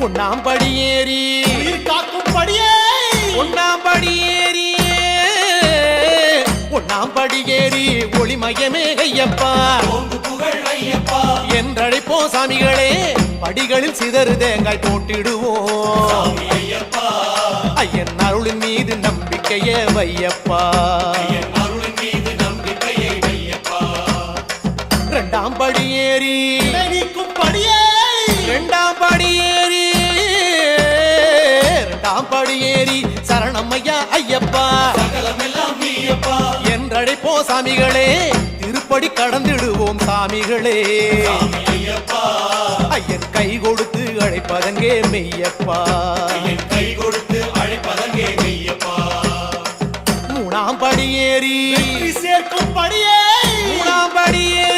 ஒன்னாம் படியேறி காக்கும் படியே ஒன்னாம் படியேறி ஒன்னாம் படியேறி ஒளிமயமே ஐயப்பா என்றழைப்போ சாமிகளே படிகளில் சிதறு தேங்காய் போட்டிடுவோம் ஐயன் அருளின் மீது நம்பிக்கையே வையப்பா இரண்டாம் படியேறி நீக்கும் படியே இரண்டாம் படியேறி இரண்டாம் படியேறி சரணம் ஐயா ஐயப்பா என்றழைப்போ சாமிகளே திருப்படி கடந்திடுவோம் சாமிகளே ஐயன் கை கொடுத்து அழைப்பதங்கே மெய்யப்பா மூணாம் படியேறி சேர்க்கும் படியே மூணாம் படியே